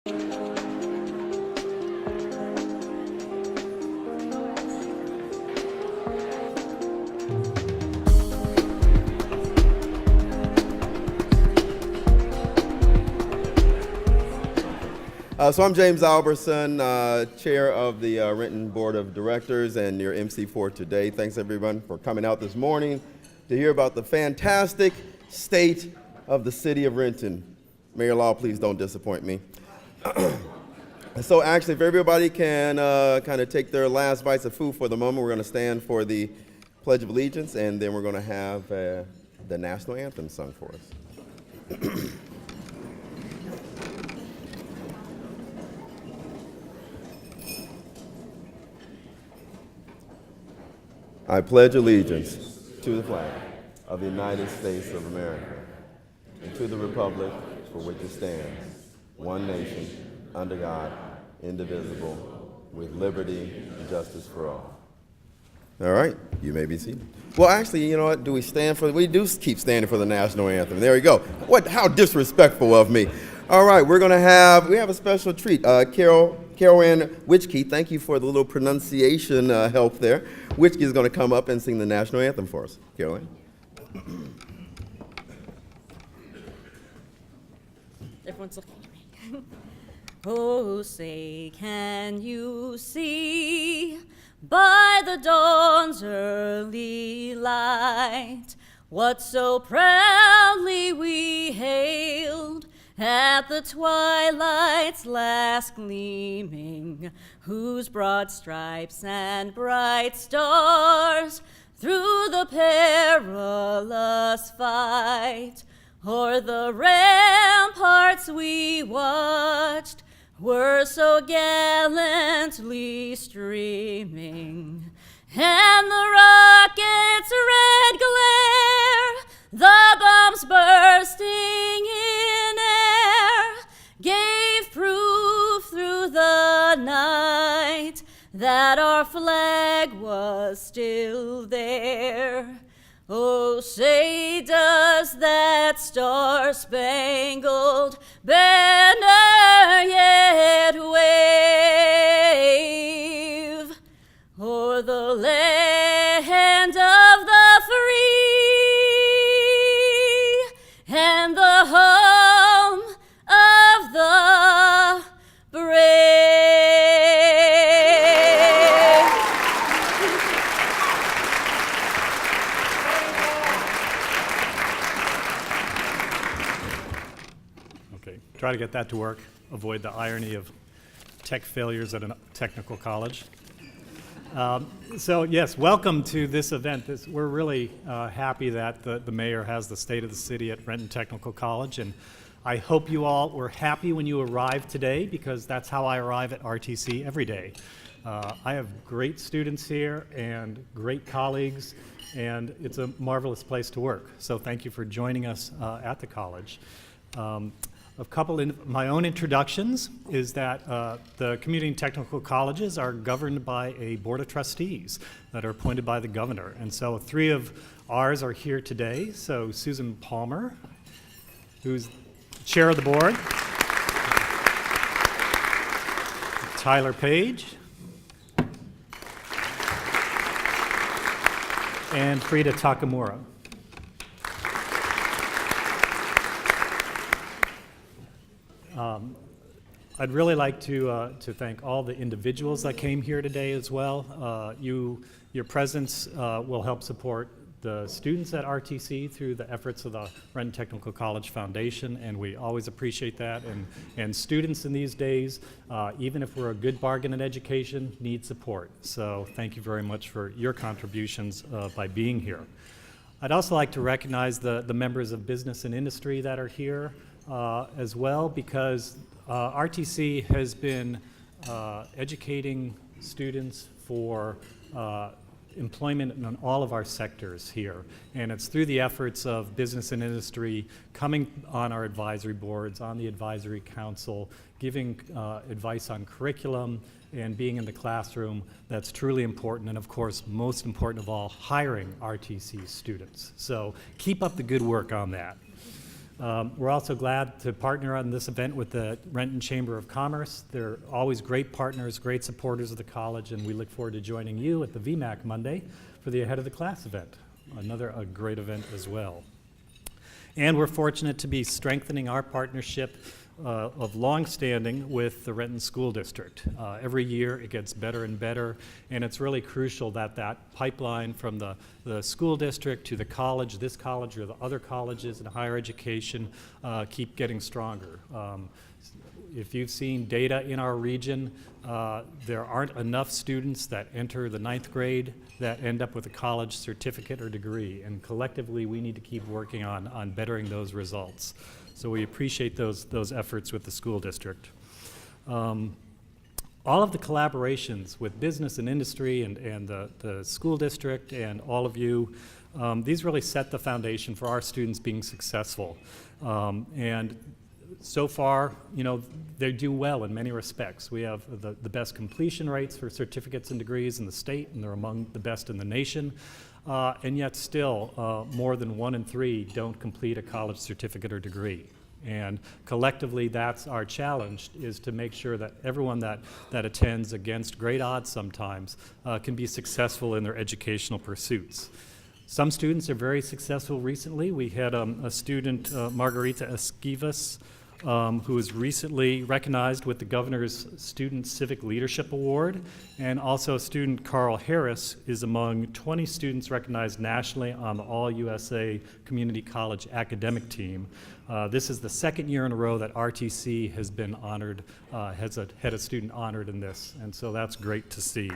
So I'm James Alberson, chair of the Renton Board of Directors and your MC for today. Thanks everyone for coming out this morning to hear about the fantastic state of the city of Renton. Mayor Law, please don't disappoint me. So actually, if everybody can kind of take their last bites of food for the moment, we're going to stand for the Pledge of Allegiance, and then we're going to have the national anthem sung for us. I pledge allegiance to the flag of the United States of America and to the republic for which it stands, one nation, under God, indivisible, with liberty and justice for all. All right, you may be seated. Well, actually, you know what? Do we stand for? We do keep standing for the national anthem. There we go. What? How disrespectful of me. All right, we have a special treat. Carol Ann Witchkey, thank you for the little pronunciation help there. Witchkey is going to come up and sing the national anthem for us. Carol Ann. Everyone's looking at me. Oh, say, can you see by the dawn's early light what so proudly we hailed at the twilight's last gleaming, whose broad stripes and bright stars through the perilous fight o'er the ramparts we watched were so gallantly streaming, and the rocket's red glare, the bombs bursting in air, gave proof through the night that our flag was still there. Oh, say, does that star-spangled banner yet wave o'er the land of the free and the home of the brave? Try to get that to work. Avoid the irony of tech failures at a technical college. So yes, welcome to this event. We're really happy that the mayor has the State of the City at Renton Technical College, and I hope you all were happy when you arrived today, because that's how I arrive at RTC every day. I have great students here and great colleagues, and it's a marvelous place to work. So thank you for joining us at the college. A couple in my own introductions is that the community and technical colleges are governed by a board of trustees that are appointed by the governor. And so 3 of ours are here today. So Susan Palmer, who's chair of the board, Tyler Page, and Frida Takamura. I'd really like to thank all the individuals that came here today as well. Your presence will help support the students at RTC through the efforts of the Renton Technical College Foundation, and we always appreciate that. And students in these days, even if we're a good bargain in education, need support. So thank you very much for your contributions by being here. I'd also like to recognize the members of business and industry that are here as well, because RTC has been educating students for employment in all of our sectors here. And it's through the efforts of business and industry coming on our advisory boards, on the advisory council, giving advice on curriculum and being in the classroom that's truly important. And of course, most important of all, hiring RTC students. So keep up the good work on that. We're also glad to partner on this event with the Renton Chamber of Commerce. They're always great partners, great supporters of the college, and we look forward to joining you at the VMAC Monday for the Ahead of the Class event, another great event as well. And we're fortunate to be strengthening our partnership of long-standing with the Renton School District. Every year it gets better and better, and it's really crucial that that pipeline from the school district to the college, this college or the other colleges in higher education, keep getting stronger. If you've seen data in our region, there aren't enough students that enter the 9th grade that end up with a college certificate or degree, and collectively we need to keep working on bettering those results. So we appreciate those efforts with the school district. All of the collaborations with business and industry and the school district and all of you, these really set the foundation for our students being successful. And so far, you know, they do well in many respects. We have the best completion rates for certificates and degrees in the state, and they're among the best in the nation. And yet still, more than 1 in 3 don't complete a college certificate or degree. And collectively, that's our challenge, is to make sure that everyone that attends, against great odds sometimes, can be successful in their educational pursuits. Some students are very successful recently. We had a student, Margarita Esquivas, who was recently recognized with the Governor's Student Civic Leadership Award, and also student Carl Harris is among 20 students recognized nationally on the All-USA Community College Academic Team. This is the 2nd year in a row that RTC has been honored, had a student honored in this, and so that's great to see.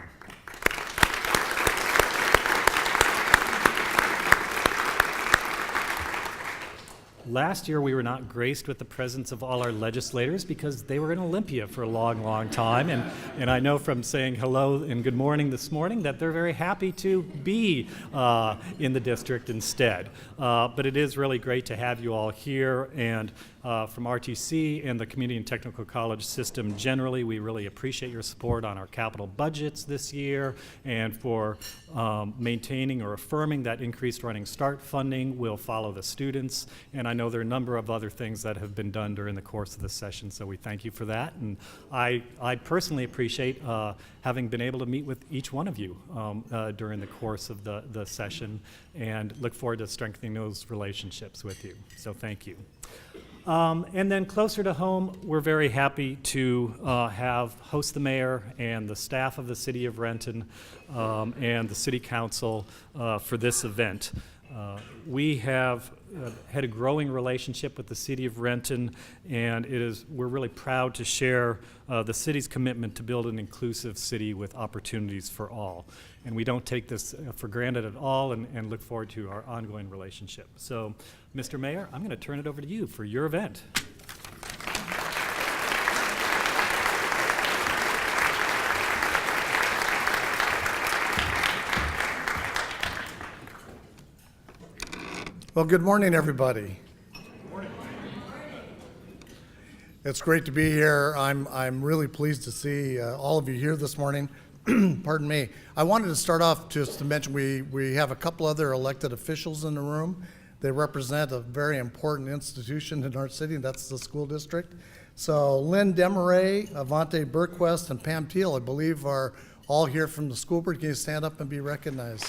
Last year, we were not graced with the presence of all our legislators because they were in Olympia for a long, long time. And I know from saying hello and good morning this morning that they're very happy to be in the district instead. But it is really great to have you all here. And from RTC and the Community and Technical College system generally, we really appreciate your support on our capital budgets this year and for maintaining or affirming that increased Running Start funding will follow the students. And I know there are a number of other things that have been done during the course of the session, so we thank you for that. And I personally appreciate having been able to meet with each one of you during the course of the session, and look forward to strengthening those relationships with you. So thank you. And then closer to home, we're very happy to host the mayor and the staff of the city of Renton and the city council for this event. We have had a growing relationship with the city of Renton, and we're really proud to share the city's commitment to build an inclusive city with opportunities for all. And we don't take this for granted at all, and look forward to our ongoing relationship. So, Mr. Mayor, I'm going to turn it over to you for your event. Well, good morning, everybody. Good morning. It's great to be here. I'm really pleased to see all of you here this morning. Pardon me. I wanted to start off just to mention we have a couple other elected officials in the room. They represent a very important institution in our city, and that's the school district. So Lynn Demaray, Avante Burquest, and Pam Teal, I believe, are all here from the school board. Can you stand up and be recognized?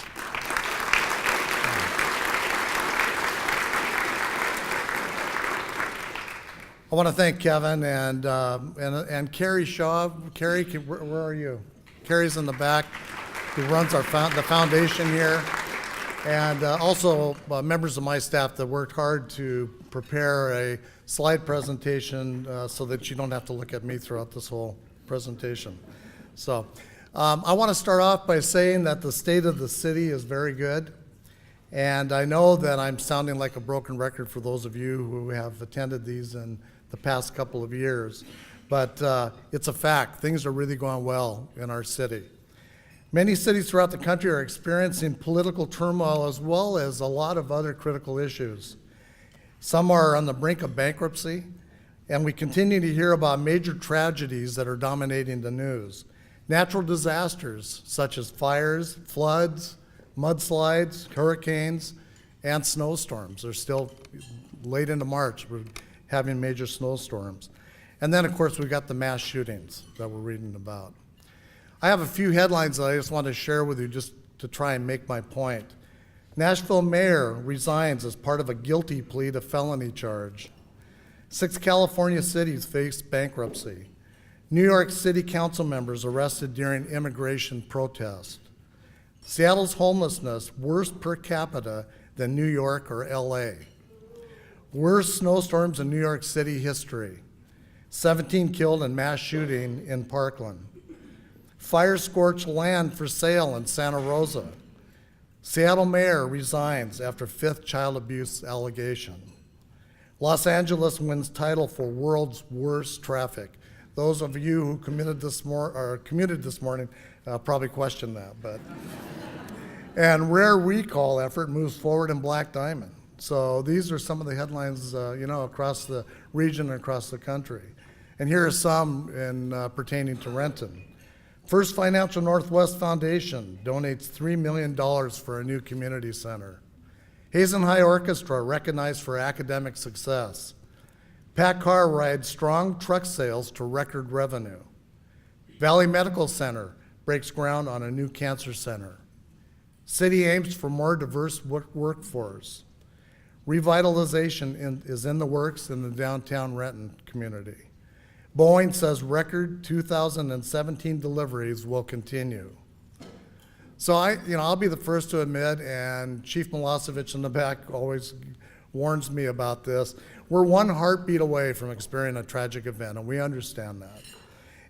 I want to thank Kevin and Carrie Shaw. Carrie, where are you? Carrie's in the back, who runs the foundation here, and also members of my staff that worked hard to prepare a slide presentation so that you don't have to look at me throughout this whole presentation. So I want to start off by saying that the state of the city is very good. And I know that I'm sounding like a broken record for those of you who have attended these in the past couple of years, but it's a fact. Things are really going well in our city. Many cities throughout the country are experiencing political turmoil as well as a lot of other critical issues. Some are on the brink of bankruptcy, and we continue to hear about major tragedies that are dominating the news. Natural disasters such as fires, floods, mudslides, hurricanes, and snowstorms are still late into March, we're having major snowstorms. And then, of course, we've got the mass shootings that we're reading about. I have a few headlines that I just want to share with you just to try and make my point. Nashville mayor resigns as part of a guilty plea to felony charge. 6 California cities face bankruptcy. New York City council members arrested during immigration protest. Seattle's homelessness worse per capita than New York or LA. Worst snowstorms in New York City history. 17 killed in mass shooting in Parkland. Fire-scorched land for sale in Santa Rosa. Seattle mayor resigns after 5th child abuse allegation. Los Angeles wins title for world's worst traffic. Those of you who commuted this morning probably questioned that, but. And rare recall effort moves forward in Black Diamond. So these are some of the headlines, across the region and across the country. And here are some pertaining to Renton. First Financial Northwest Foundation donates $3 million for a new community center. Hazen High Orchestra recognized for academic success. Pat Carr rides strong truck sales to record revenue. Valley Medical Center breaks ground on a new cancer center. City aims for more diverse workforce. Revitalization is in the works in the downtown Renton community. Boeing says record 2017 deliveries will continue. So I'll be the first to admit, and Chief Milosevic in the back always warns me about this, we're one heartbeat away from experiencing a tragic event, and we understand that.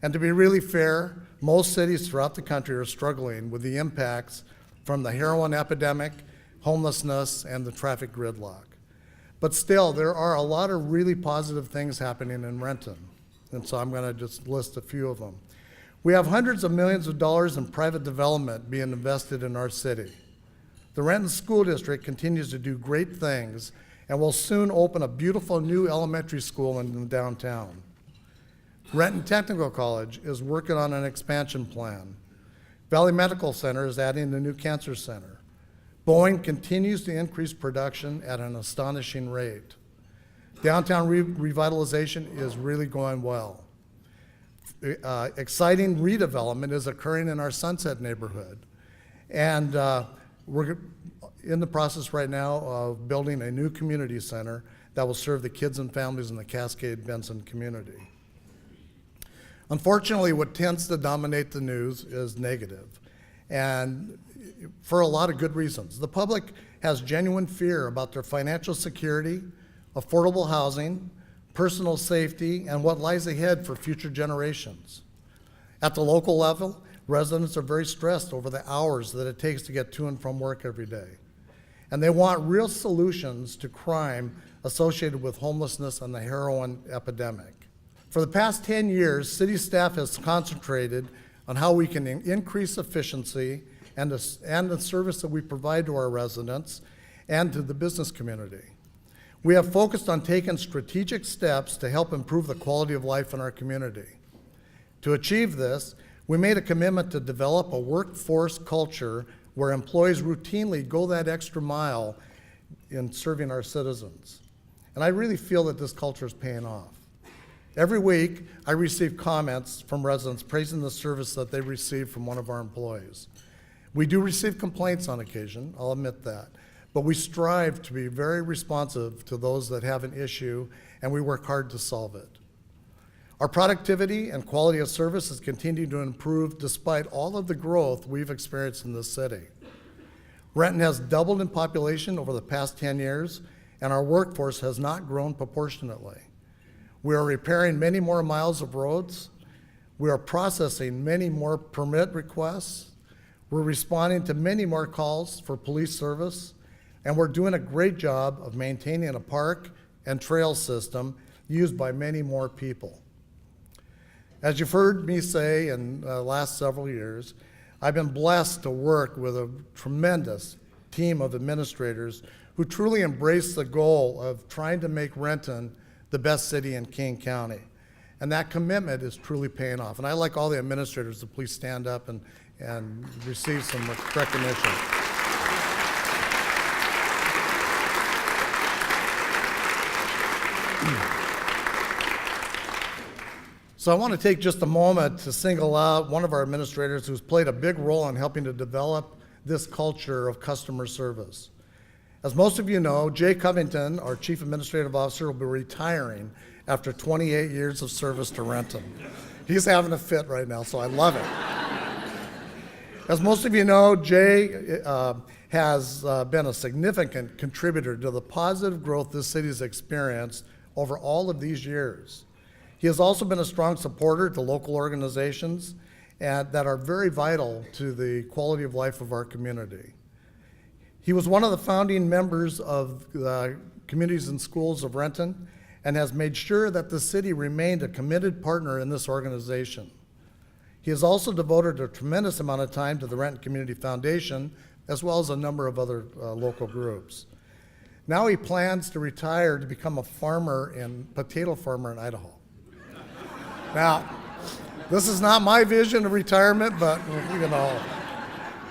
And to be really fair, most cities throughout the country are struggling with the impacts from the heroin epidemic, homelessness, and the traffic gridlock. But still, there are a lot of really positive things happening in Renton. And so I'm going to just list a few of them. We have hundreds of millions of dollars in private development being invested in our city. The Renton School District continues to do great things and will soon open a beautiful new elementary school in the downtown. Renton Technical College is working on an expansion plan. Valley Medical Center is adding a new cancer center. Boeing continues to increase production at an astonishing rate. Downtown revitalization is really going well. Exciting redevelopment is occurring in our Sunset neighborhood. And we're in the process right now of building a new community center that will serve the kids and families in the Cascade-Benson community. Unfortunately, what tends to dominate the news is negative, and for a lot of good reasons. The public has genuine fear about their financial security, affordable housing, personal safety, and what lies ahead for future generations. At the local level, residents are very stressed over the hours that it takes to get to and from work every day. And they want real solutions to crime associated with homelessness and the heroin epidemic. For the past 10 years, city staff has concentrated on how we can increase efficiency and the service that we provide to our residents and to the business community. We have focused on taking strategic steps to help improve the quality of life in our community. To achieve this, we made a commitment to develop a workforce culture where employees routinely go that extra mile in serving our citizens. And I really feel that this culture is paying off. Every week, I receive comments from residents praising the service that they receive from one of our employees. We do receive complaints on occasion, I'll admit that. But we strive to be very responsive to those that have an issue, and we work hard to solve it. Our productivity and quality of service has continued to improve despite all of the growth we've experienced in this city. Renton has doubled in population over the past 10 years, and our workforce has not grown proportionately. We are repairing many more miles of roads. We are processing many more permit requests. We're responding to many more calls for police service. And we're doing a great job of maintaining a park and trail system used by many more people. As you've heard me say in the last several years, I've been blessed to work with a tremendous team of administrators who truly embrace the goal of trying to make Renton the best city in King County. And that commitment is truly paying off. And I'd like all the administrators to please stand up and receive some recognition. So I want to take just a moment to single out one of our administrators who's played a big role in helping to develop this culture of customer service. As most of you know, Jay Covington, our Chief Administrative Officer, will be retiring after 28 years of service to Renton. He's having a fit right now, so I love it. As most of you know, Jay has been a significant contributor to the positive growth this city has experienced over all of these years. He has also been a strong supporter to local organizations that are very vital to the quality of life of our community. He was one of the founding members of the Communities and Schools of Renton and has made sure that the city remained a committed partner in this organization. He has also devoted a tremendous amount of time to the Renton Community Foundation, as well as a number of other local groups. Now he plans to retire to become a potato farmer in Idaho. Now, this is not my vision of retirement, but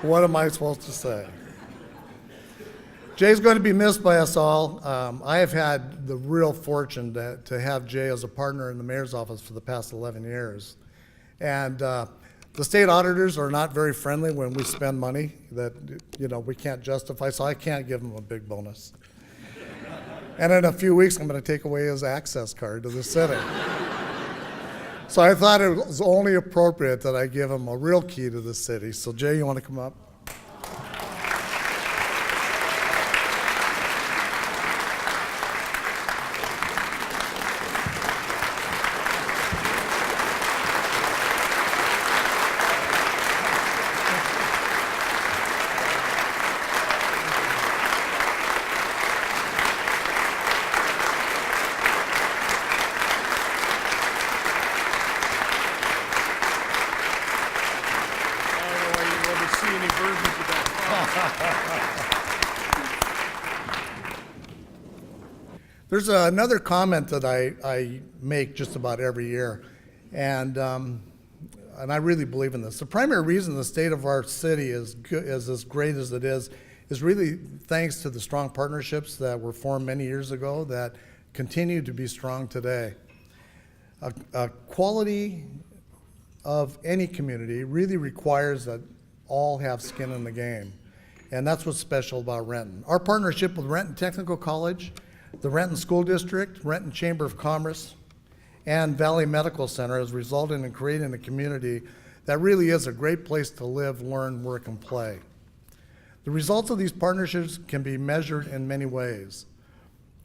what am I supposed to say? Jay's going to be missed by us all. I have had the real fortune to have Jay as a partner in the mayor's office for the past 11 years. And the state auditors are not very friendly when we spend money that we can't justify, so I can't give him a big bonus. And in a few weeks, I'm going to take away his access card to the city. So I thought it was only appropriate that I give him a real key to the city. So Jay, you want to come up? There's another comment that I make just about every year, and I really believe in this. The primary reason the state of our city is as great as it is really thanks to the strong partnerships that were formed many years ago that continue to be strong today. A quality of any community really requires that all have skin in the game, and that's what's special about Renton. Our partnership with Renton Technical College, the Renton School District, Renton Chamber of Commerce, and Valley Medical Center has resulted in creating a community that really is a great place to live, learn, work, and play. The results of these partnerships can be measured in many ways.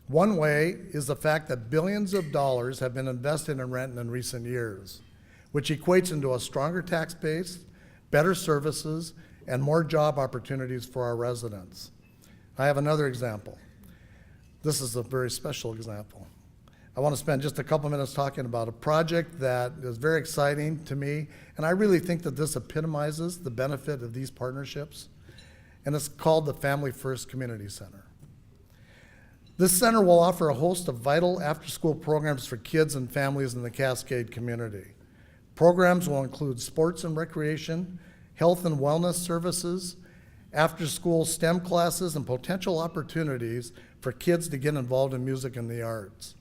One way is the fact that billions of dollars have been invested in Renton in recent years, which equates into a stronger tax base, better services, and more job opportunities for our residents. I have another example. This is a very special example. I want to spend just a couple minutes talking about a project that is very exciting to me, and I really think that this epitomizes the benefit of these partnerships, and it's called the Family First Community Center. This center will offer a host of vital after-school programs for kids and families in the Cascade community. Programs will include sports and recreation, health and wellness services, after-school STEM classes, and potential opportunities for kids to get involved in music and the arts.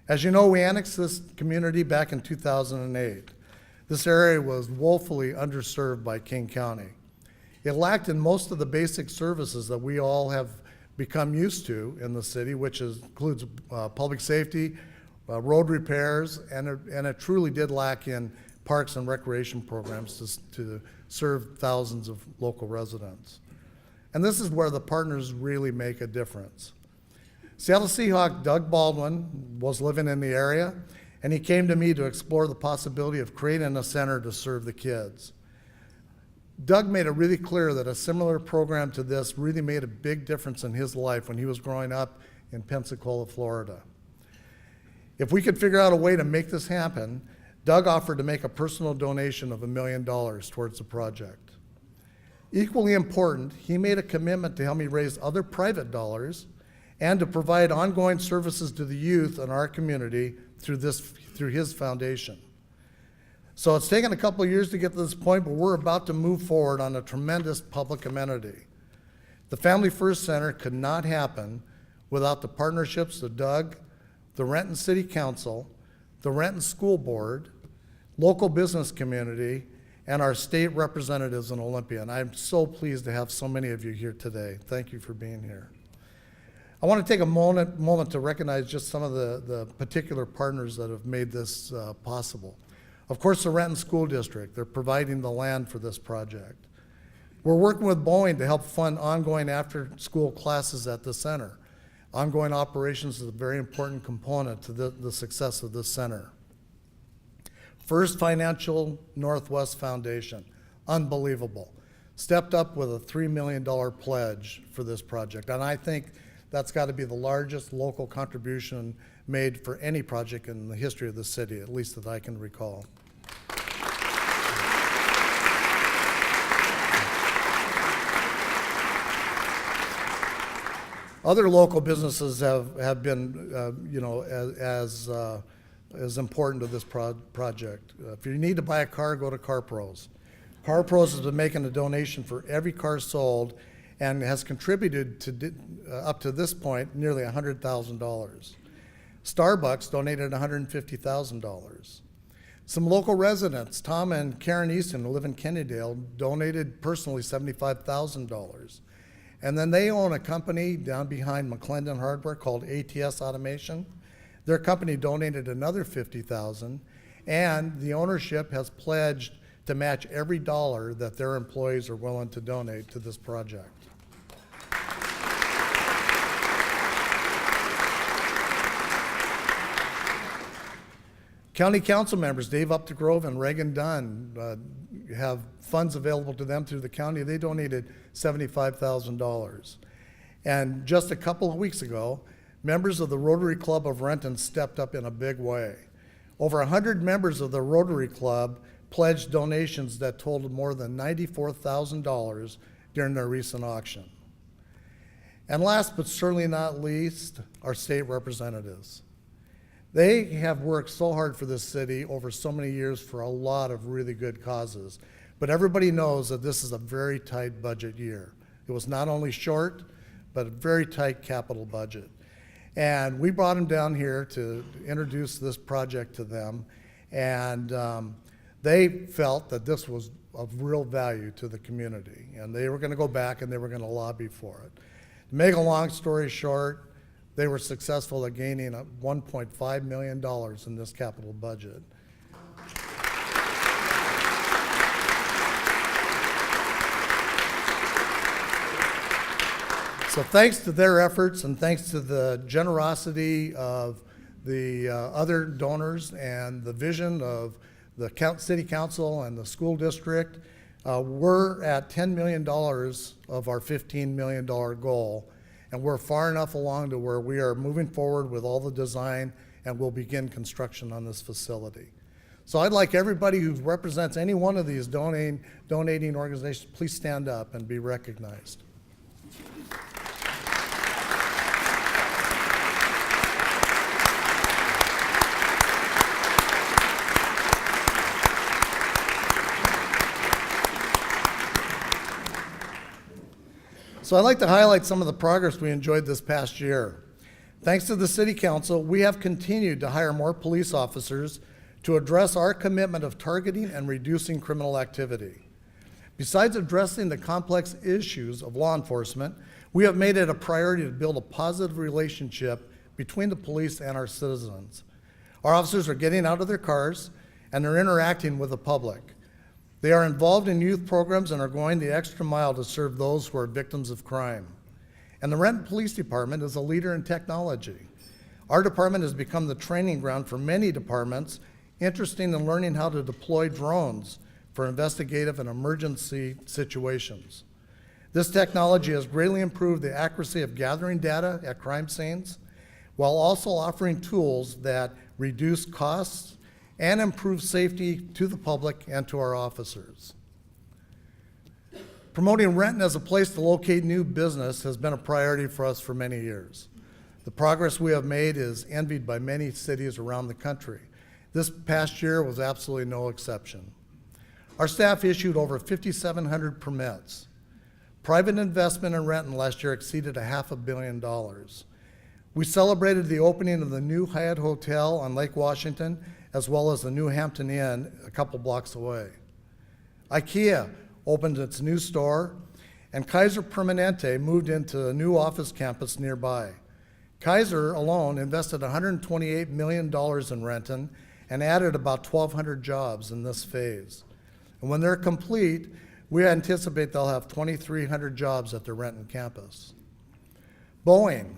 As you know, we annexed this community back in 2008. This area was woefully underserved by King County. It lacked in most of the basic services that we all have become used to in the city, which includes public safety, road repairs, and it truly did lack in parks and recreation programs to serve thousands of local residents. And this is where the partners really make a difference. Seattle Seahawk Doug Baldwin was living in the area, and he came to me to explore the possibility of creating a center to serve the kids. Doug made it really clear that a similar program to this really made a big difference in his life when he was growing up in Pensacola, Florida. If we could figure out a way to make this happen, Doug offered to make a personal donation of $1 million towards the project. Equally important, he made a commitment to help me raise other private dollars and to provide ongoing services to the youth in our community through his foundation. So it's taken a couple of years to get to this point, but we're about to move forward on a tremendous public amenity. The Family First Center could not happen without the partnerships of Doug, the Renton City Council, the Renton School Board, local business community, and our state representatives in Olympia. And I'm so pleased to have so many of you here today. Thank you for being here. I want to take a moment to recognize just some of the particular partners that have made this possible. Of course, the Renton School District, they're providing the land for this project. We're working with Boeing to help fund ongoing after-school classes at the center. Ongoing operations is a very important component to the success of this center. First Financial Northwest Foundation, unbelievable. Stepped up with a $3 million pledge for this project. And I think that's got to be the largest local contribution made for any project in the history of the city, at least that I can recall. Other local businesses have been, as important to this project. If you need to buy a car, go to Car Pros. Car Pros has been making a donation for every car sold and has contributed to, up to this point, nearly $100,000. Starbucks donated $150,000. Some local residents, Tom and Karen Easton, who live in Kennydale, donated personally $75,000. And then they own a company down behind McClendon Hardware called ATS Automation. Their company donated another $50,000, and the ownership has pledged to match every dollar that their employees are willing to donate to this project. County council members Dave Updegrove and Reagan Dunn have funds available to them through the county. They donated $75,000. And just a couple of weeks ago, members of the Rotary Club of Renton stepped up in a big way. Over 100 members of the Rotary Club pledged donations that totaled more than $94,000 during their recent auction. And last but certainly not least, our state representatives. They have worked so hard for this city over so many years for a lot of really good causes. But everybody knows that this is a very tight budget year. It was not only short, but a very tight capital budget. And we brought them down here to introduce this project to them. And they felt that this was of real value to the community. And they were going to go back and they were going to lobby for it. To make a long story short, they were successful at gaining $1.5 million in this capital budget. So thanks to their efforts and thanks to the generosity of the other donors and the vision of the city council and the school district, we're at $10 million of our $15 million goal. And we're far enough along to where we are moving forward with all the design and we'll begin construction on this facility. So I'd like everybody who represents any one of these donating organizations, please stand up and be recognized. So I'd like to highlight some of the progress we enjoyed this past year. Thanks to the City Council, we have continued to hire more police officers to address our commitment of targeting and reducing criminal activity. Besides addressing the complex issues of law enforcement, we have made it a priority to build a positive relationship between the police and our citizens. Our officers are getting out of their cars and they're interacting with the public. They are involved in youth programs and are going the extra mile to serve those who are victims of crime. And the Renton Police Department is a leader in technology. Our department has become the training ground for many departments interested in learning how to deploy drones for investigative and emergency situations. This technology has greatly improved the accuracy of gathering data at crime scenes, while also offering tools that reduce costs and improve safety to the public and to our officers. Promoting Renton as a place to locate new business has been a priority for us for many years. The progress we have made is envied by many cities around the country. This past year was absolutely no exception. Our staff issued over 5,700 permits. Private investment in Renton last year exceeded $500 million. We celebrated the opening of the new Hyatt Hotel on Lake Washington as well as the new Hampton Inn a couple blocks away. IKEA opened its new store, and Kaiser Permanente moved into a new office campus nearby. Kaiser alone invested $128 million in Renton and added about 1,200 jobs in this phase. And when they're complete, we anticipate they'll have 2,300 jobs at their Renton campus. Boeing,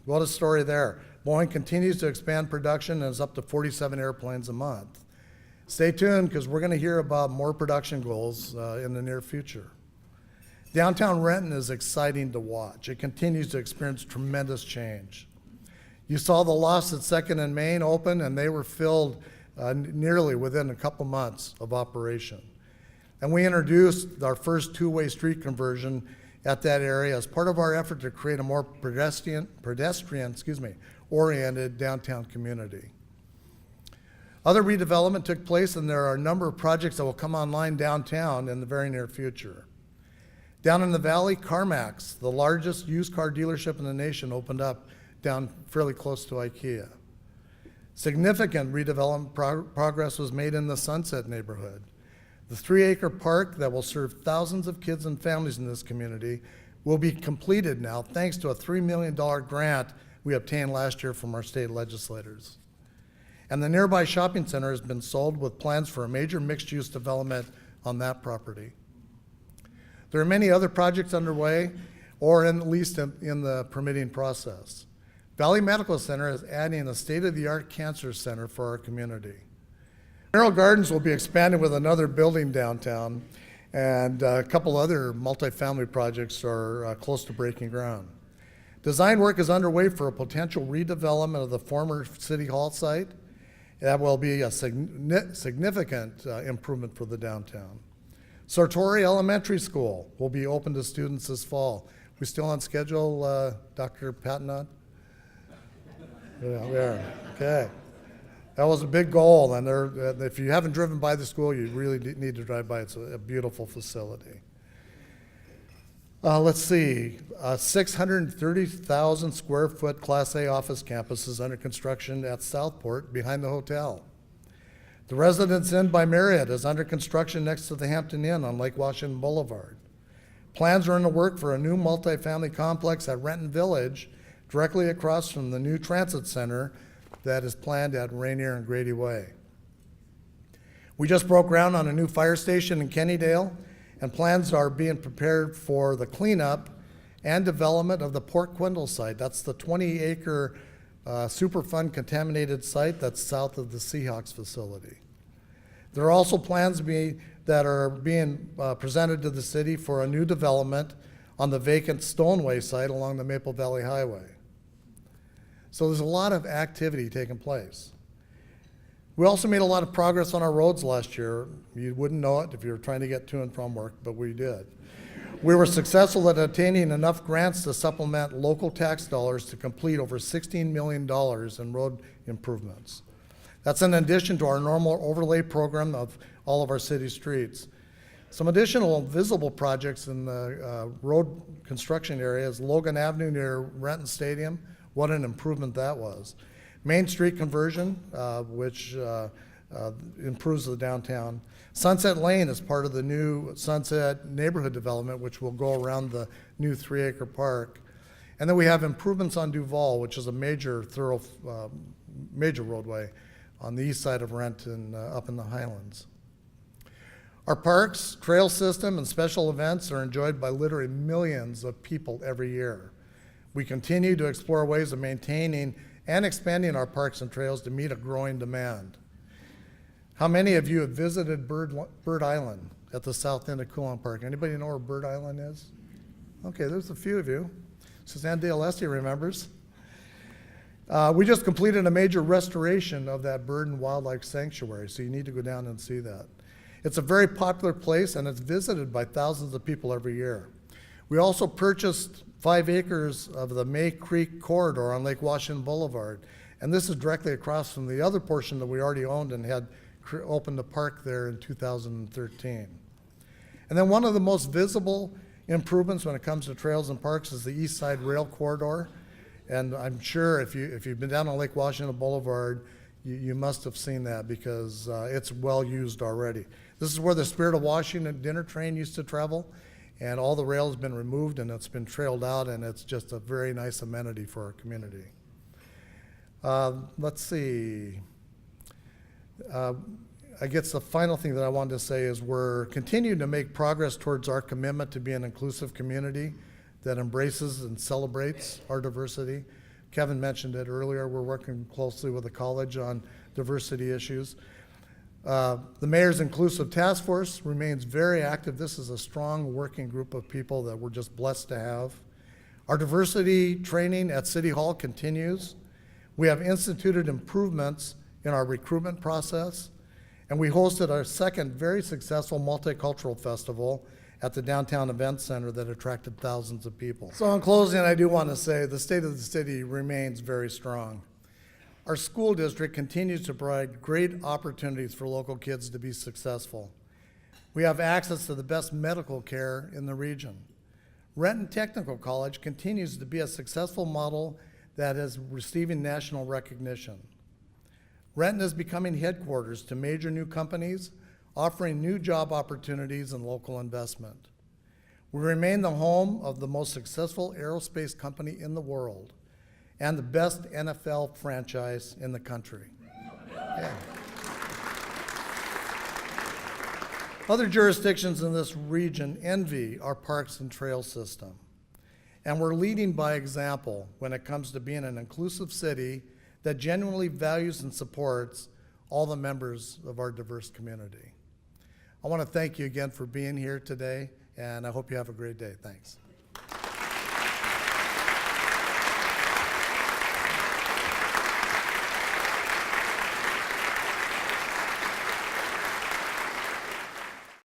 what a story there. Boeing continues to expand production and is up to 47 airplanes a month. Stay tuned, because we're going to hear about more production goals in the near future. Downtown Renton is exciting to watch. It continues to experience tremendous change. You saw the Lofts at 2nd and Main open, and they were filled nearly within a couple months of operation. And we introduced our first two-way street conversion at that area as part of our effort to create a more pedestrian-oriented downtown community. Other redevelopment took place, and there are a number of projects that will come online downtown in the very near future. Down in the valley, CarMax, the largest used car dealership in the nation, opened up down fairly close to IKEA. Significant redevelopment progress was made in the Sunset neighborhood. The 3-acre park that will serve thousands of kids and families in this community will be completed now thanks to a $3 million grant we obtained last year from our state legislators. And the nearby shopping center has been sold with plans for a major mixed-use development on that property. There are many other projects underway, or at least in the permitting process. Valley Medical Center is adding a state-of-the-art cancer center for our community. Mineral Gardens will be expanded with another building downtown, and a couple other multifamily projects are close to breaking ground. Design work is underway for a potential redevelopment of the former City Hall site. That will be a significant improvement for the downtown. Sartori Elementary School will be open to students this fall. We still on schedule, Dr. Patnod? Yeah, we are. Okay. That was a big goal, and if you haven't driven by the school, you really need to drive by. It's a beautiful facility. Let's see, 630,000 square foot Class A office campus is under construction at Southport behind the hotel. The Residence Inn by Marriott is under construction next to the Hampton Inn on Lake Washington Boulevard. Plans are in the work for a new multifamily complex at Renton Village, directly across from the new transit center that is planned at Rainier and Grady Way. We just broke ground on a new fire station in Kennydale, and plans are being prepared for the cleanup and development of the Port Quindle site. That's the 20-acre Superfund contaminated site that's south of the Seahawks facility. There are also plans that are being presented to the city for a new development on the vacant Stoneway site along the Maple Valley Highway. So there's a lot of activity taking place. We also made a lot of progress on our roads last year. You wouldn't know it if you were trying to get to and from work, but we did. We were successful at obtaining enough grants to supplement local tax dollars to complete over $16 million in road improvements. That's in addition to our normal overlay program of all of our city streets. Some additional visible projects in the road construction area is Logan Avenue near Renton Stadium. What an improvement that was. Main Street conversion, which improves the downtown. Sunset Lane is part of the new Sunset neighborhood development, which will go around the new 3-acre park. And then we have improvements on Duval, which is a major major roadway on the east side of Renton, up in the Highlands. Our parks, trail system, and special events are enjoyed by literally millions of people every year. We continue to explore ways of maintaining and expanding our parks and trails to meet a growing demand. How many of you have visited Bird Island at the south end of Coulon Park? Anybody know where Bird Island is? Okay, there's a few of you. Suzanne D'Alessi remembers. We just completed a major restoration of that bird and wildlife sanctuary, so you need to go down and see that. It's a very popular place, and it's visited by thousands of people every year. We also purchased 5 acres of the May Creek corridor on Lake Washington Boulevard, and this is directly across from the other portion that we already owned and had opened a park there in 2013. And then one of the most visible improvements when it comes to trails and parks is the East Side Rail Corridor. And I'm sure if you've been down on Lake Washington Boulevard, You must have seen that because it's well used already. This is where the Spirit of Washington dinner train used to travel, and all the rail has been removed and it's been trailed out, and it's just a very nice amenity for our community. Let's see. I guess the final thing that I wanted to say is we're continuing to make progress towards our commitment to be an inclusive community that embraces and celebrates our diversity. Kevin mentioned it earlier. We're working closely with the college on diversity issues. The Mayor's Inclusive Task Force remains very active. This is a strong working group of people that we're just blessed to have. Our diversity training at City Hall continues. We have instituted improvements in our recruitment process, and we hosted our second very successful multicultural festival at the Downtown Event Center that attracted thousands of people. So in closing, I do want to say the state of the city remains very strong. Our school district continues to provide great opportunities for local kids to be successful. We have access to the best medical care in the region. Renton Technical College continues to be a successful model that is receiving national recognition. Renton is becoming headquarters to major new companies, offering new job opportunities and local investment. We remain the home of the most successful aerospace company in the world and the best NFL franchise in the country. Yeah. Other jurisdictions in this region envy our parks and trail system. And we're leading by example when it comes to being an inclusive city that genuinely values and supports all the members of our diverse community. I want to thank you again for being here today, and I hope you have a great day. Thanks.